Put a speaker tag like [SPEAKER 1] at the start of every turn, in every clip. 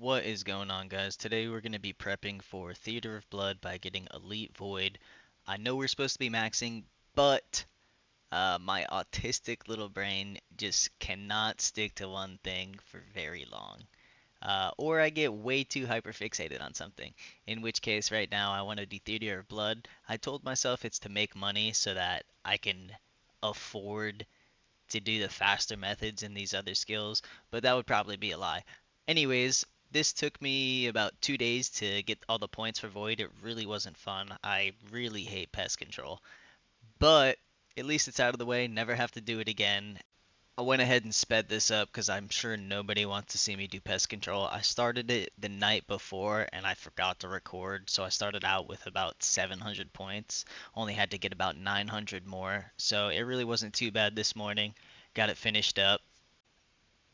[SPEAKER 1] What is going on, guys? Today we're going to be prepping for Theater of Blood by getting Elite Void. I know we're supposed to be maxing, but my autistic little brain just cannot stick to one thing for very long. Or I get way too hyperfixated on something, in which case right now I want to do Theater of Blood. I told myself it's to make money so that I can afford to do the faster methods in these other skills, but that would probably be a lie. Anyways, this took me about 2 days to get all the points for Void. It really wasn't fun. I really hate pest control, but at least it's out of the way. Never have to do it again. I went ahead and sped this up because I'm sure nobody wants to see me do pest control. I started it the night before and I forgot to record, so I started out with about 700 points. Only had to get about 900 more, so it really wasn't too bad this morning. Got it finished up.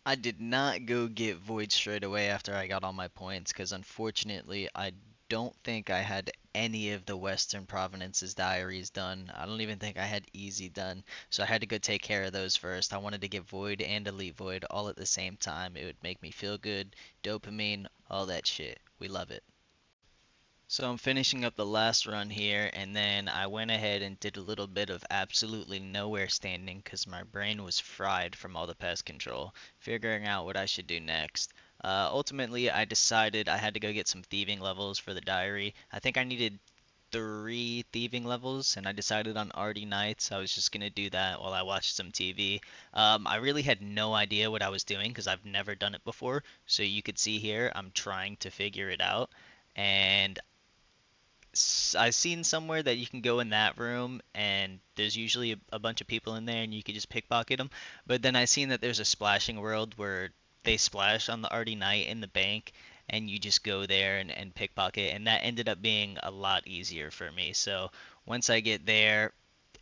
[SPEAKER 1] I did not go get Void straight away after I got all my points because unfortunately I don't think I had any of the Western Province's diaries done. I don't even think I had Easy done. So I had to go take care of those first. I wanted to get Void and Elite Void all at the same time. It would make me feel good, dopamine, all that shit. We love it. So I'm finishing up the last run here, and then I went ahead and did a little bit of absolutely nowhere standing because my brain was fried from all the pest control, figuring out what I should do next. Ultimately, I decided I had to go get some thieving levels for the diary. I think I needed 3 thieving levels, and I decided on Artie Nights. I was just gonna do that while I watched some TV. I really had no idea what I was doing because I've never done it before. So you could see here, I'm trying to figure it out. And I've seen somewhere that you can go in that room and there's usually a bunch of people in there and you can just pickpocket them. But then I seen that there's a splashing world where they splash on the Artie Knight in the bank and you just go there and pickpocket, and that ended up being a lot easier for me. So once I get there,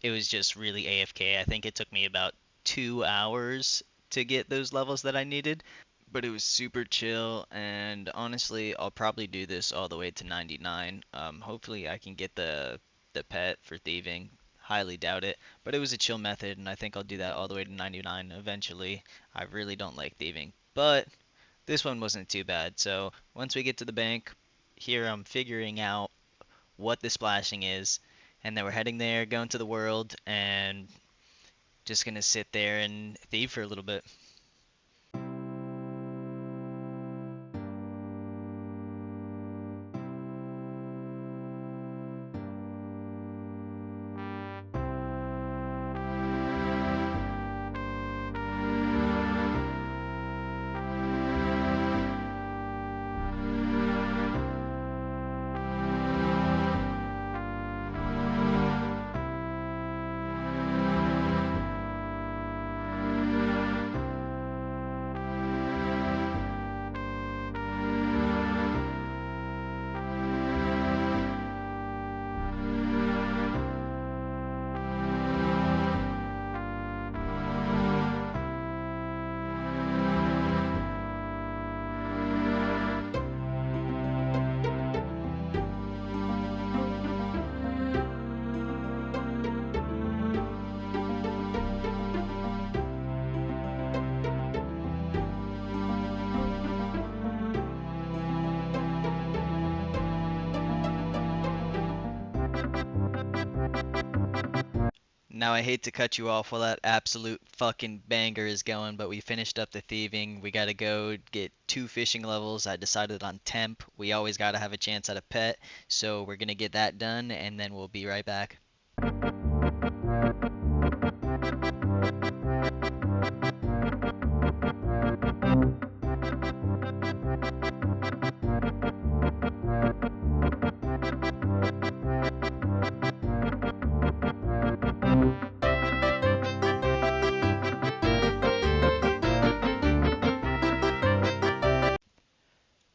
[SPEAKER 1] it was just really AFK. I think it took me about 2 hours to get those levels that I needed, but it was super chill, and honestly I'll probably do this all the way to 99. Hopefully I can get the pet for thieving. Highly doubt it, but it was a chill method and I think I'll do that all the way to 99 eventually. I really don't like thieving, but this one wasn't too bad. So once we get to the bank, here I'm figuring out what the splashing is, and then we're heading there, going to the world, and just gonna sit there and thieve for a little bit. Now, I hate to cut you off while that absolute fucking banger is going, but we finished up the thieving. We gotta go get 2 fishing levels. I decided on temp. We always gotta have a chance at a pet, so we're gonna get that done, and then we'll be right back.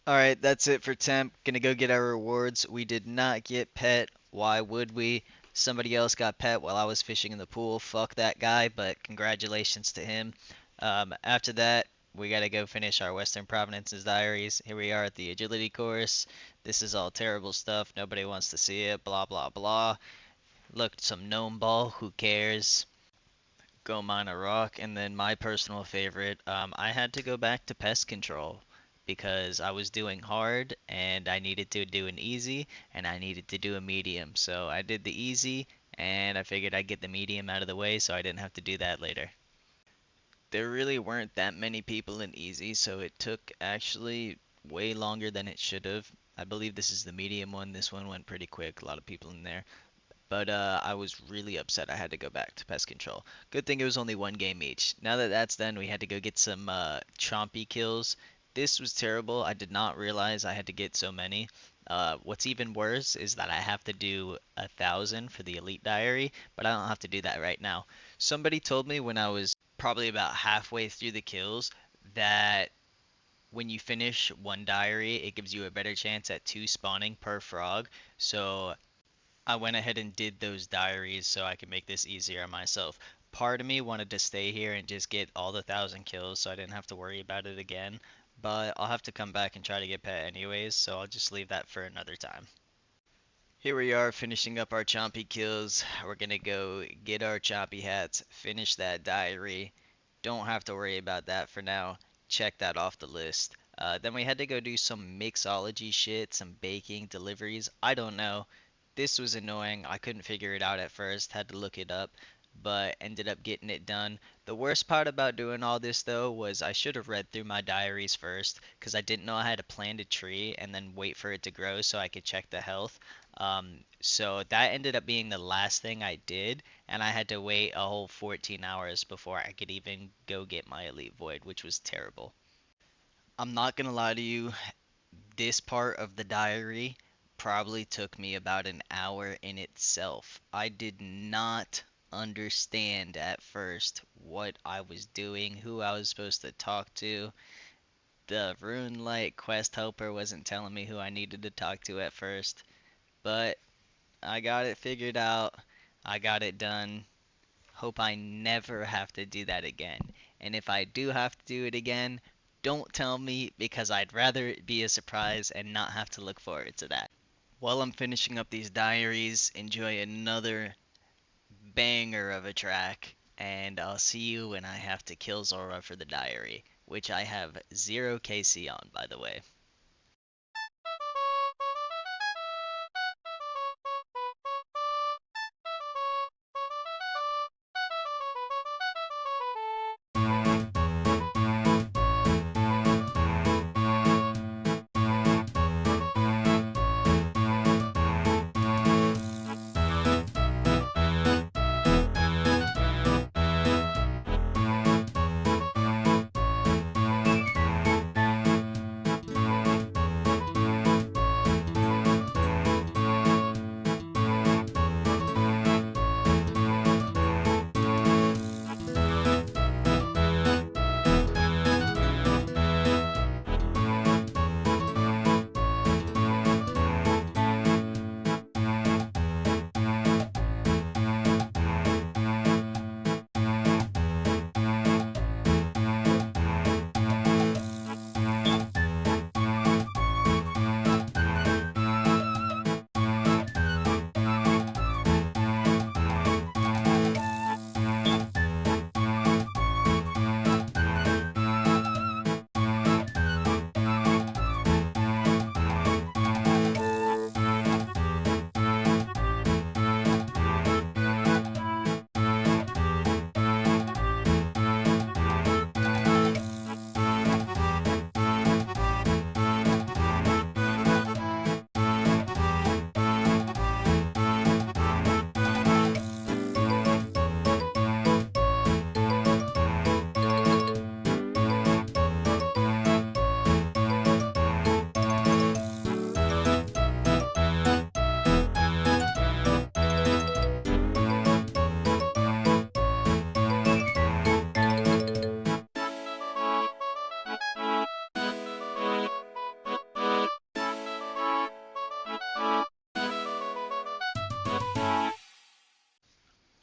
[SPEAKER 1] Alright, that's it for temp. Gonna go get our rewards. We did not get pet. Why would we? Somebody else got pet while I was fishing in the pool. Fuck that guy, but congratulations to him. After that, we gotta go finish our Western Province's diaries. Here we are at the agility course. This is all terrible stuff. Nobody wants to see it. Blah blah blah. Look, some gnome ball. Who cares? Go mine a rock. And then my personal favorite, I had to go back to pest control because I was doing hard and I needed to do an easy and I needed to do a medium. So I did the easy and I figured I'd get the medium out of the way so I didn't have to do that later. There really weren't that many people in easy, so it took actually way longer than it should have. I believe this is the medium one. This one went pretty quick, a lot of people in there. But I was really upset I had to go back to pest control. Good thing it was only one game each. Now that that's done, we had to go get some chompy kills. This was terrible. I did not realize I had to get so many. What's even worse is that I have to do 1,000 for the Elite Diary, but I don't have to do that right now. Somebody told me when I was probably about halfway through the kills that when you finish one diary, it gives you a better chance at two spawning per frog. So I went ahead and did those diaries so I could make this easier on myself. Part of me wanted to stay here and just get all the 1,000 kills so I didn't have to worry about it again, but I'll have to come back and try to get pet anyways, so I'll just leave that for another time. Here we are finishing up our chompy kills. We're gonna go get our chompy hats, finish that diary. Don't have to worry about that for now. Check that off the list. Then we had to go do some mixology shit, some baking, deliveries. I don't know. This was annoying. I couldn't figure it out at first. Had to look it up, but ended up getting it done. The worst part about doing all this though was I should have read through my diaries first because I didn't know I had to plant a tree and then wait for it to grow so I could check the health. So that ended up being the last thing I did, and I had to wait a whole 14 hours before I could even go get my Elite Void, which was terrible. I'm not gonna lie to you, this part of the diary probably took me about an hour in itself. I did not understand at first what I was doing, who I was supposed to talk to. The Runelight quest helper wasn't telling me who I needed to talk to at first, but I got it figured out. I got it done. Hope I never have to do that again. And if I do have to do it again, don't tell me because I'd rather it be a surprise and not have to look forward to that. While I'm finishing up these diaries, enjoy another banger of a track, and I'll see you when I have to kill Zora for the diary, which I have 0 KC on, by the way.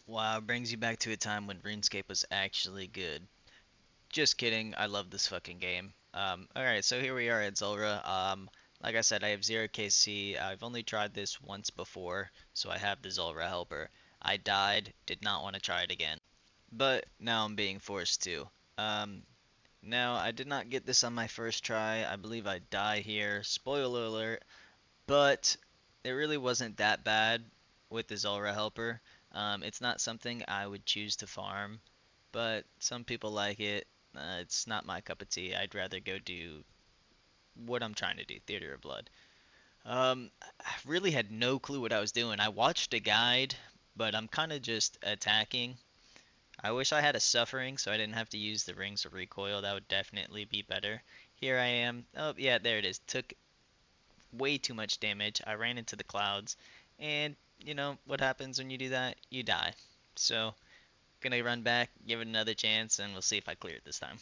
[SPEAKER 1] Wow, brings you back to a time when RuneScape was actually good. Just kidding, I love this fucking game. Alright, so here we are at Zulrah. Like I said, I have 0 KC. I've only tried this once before, so I have the Zulrah helper. I died, did not want to try it again. But now I'm being forced to. Um, Now, I did not get this on my first try. I believe I die here. Spoiler alert. But it really wasn't that bad with the Zulrah Helper. It's not something I would choose to farm, but some people like it. It's not my cup of tea. I'd rather go do what I'm trying to do, Theater of Blood. I really had no clue what I was doing. I watched a guide, but I'm kind of just attacking. I wish I had a suffering so I didn't have to use the rings of recoil. That would definitely be better. Here I am. Oh, yeah, there it is. Took way too much damage. I ran into the clouds. And, you know, what happens when you do that? You die. So, gonna run back, give it another chance, and we'll see if I clear it this time.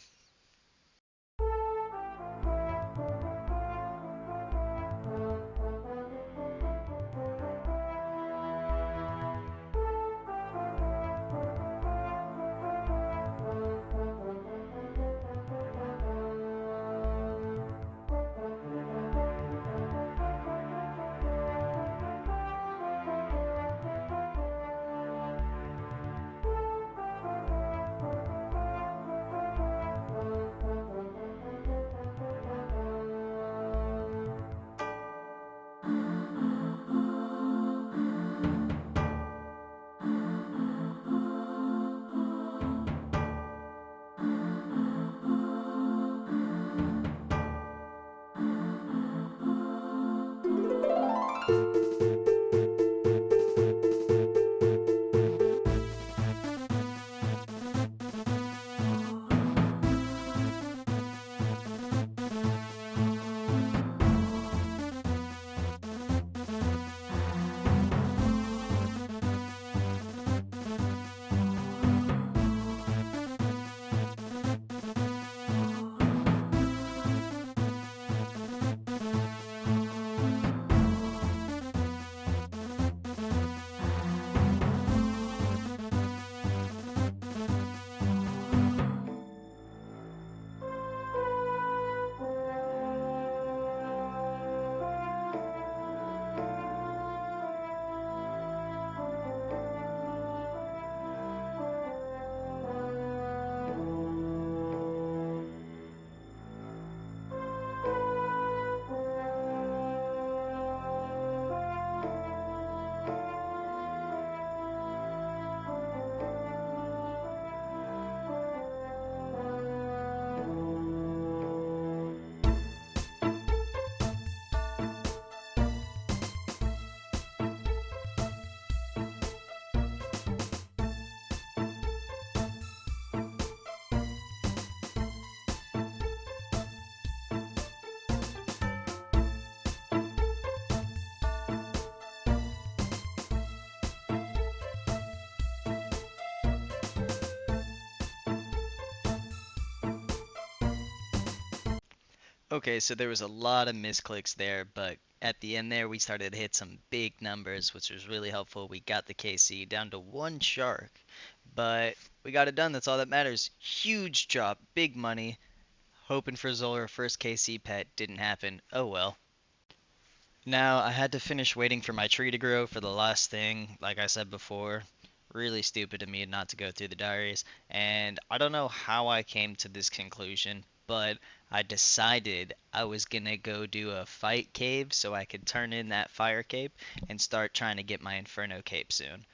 [SPEAKER 1] Okay, so there was a lot of misclicks there, but at the end there we started to hit some big numbers, which was really helpful. We got the KC down to one shark, but we got it done. That's all that matters. Huge drop, big money. Hoping for Zola first KC pet didn't happen. Oh well. Now I had to finish waiting for my tree to grow for the last thing, like I said before. Really stupid of me not to go through the diaries, and I don't know how I came to this conclusion, but I decided I was gonna go do a fight cave so I could turn in that fire cape and start trying to get my Inferno cape soon.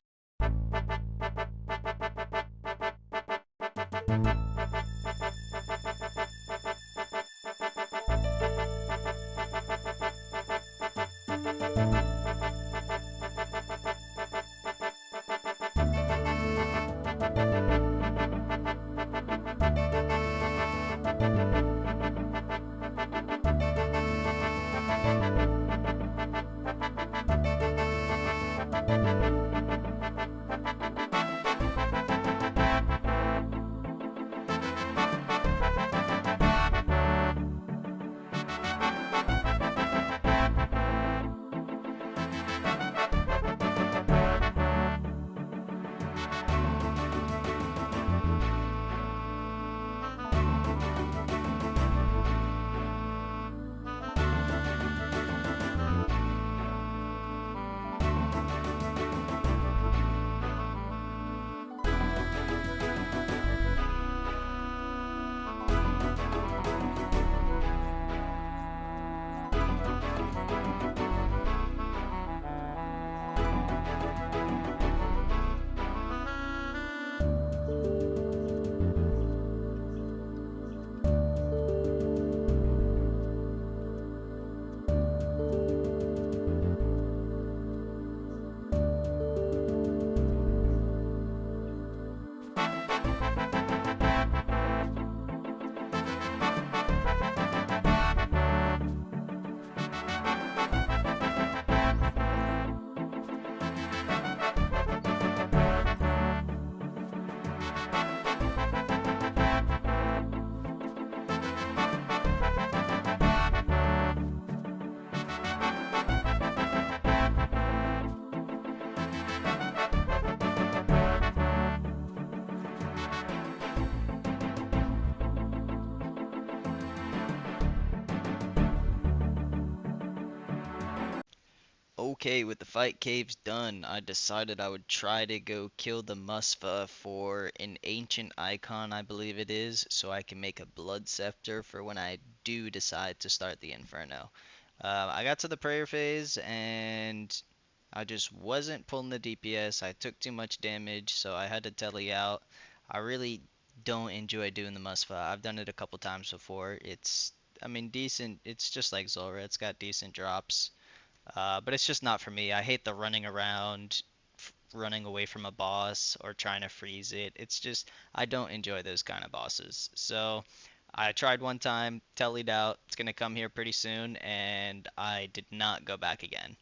[SPEAKER 1] Okay, with the fight caves done, I decided I would try to go kill the Musfa for an ancient icon, I believe it is, so I can make a blood scepter for when I do decide to start the Inferno. I got to the prayer phase and I just wasn't pulling the DPS. I took too much damage, so I had to telly out. I really don't enjoy doing the Musfa. I've done it a couple times before. I mean, decent. It's just like Zulrah. It's got decent drops. But it's just not for me. I hate the running around, running away from a boss, or trying to freeze it. It's just, I don't enjoy those kind of bosses. So I tried one time, tellied out, it's going to come here pretty soon, and I did not go back again.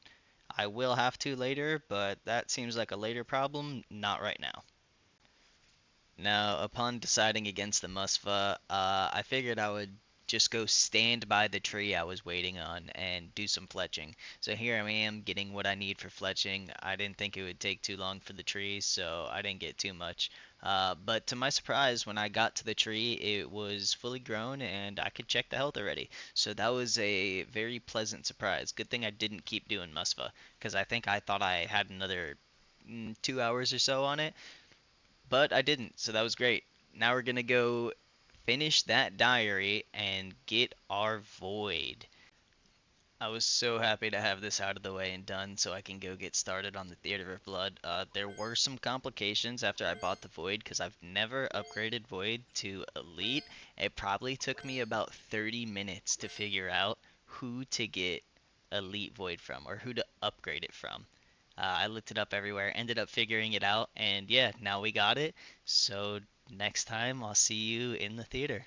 [SPEAKER 1] I will have to later, but that seems like a later problem, not right now. Now, upon deciding against the Musfa, I figured I would just go stand by the tree I was waiting on and do some fletching. So here I am getting what I need for fletching. I didn't think it would take too long for the tree, so I didn't get too much. But to my surprise, when I got to the tree, it was fully grown and I could check the health already. So that was a very pleasant surprise. Good thing I didn't keep doing Musfa, because I think I thought I had another 2 hours or so on it, but I didn't, so that was great. Now we're gonna go finish that diary and get our void. I was so happy to have this out of the way and done so I can go get started on the Theater of Blood. There were some complications after I bought the Void because I've never upgraded Void to Elite. It probably took me about 30 minutes to figure out who to get Elite Void from or who to upgrade it from. I looked it up everywhere, ended up figuring it out, and yeah, now we got it. So next time I'll see you in the theater.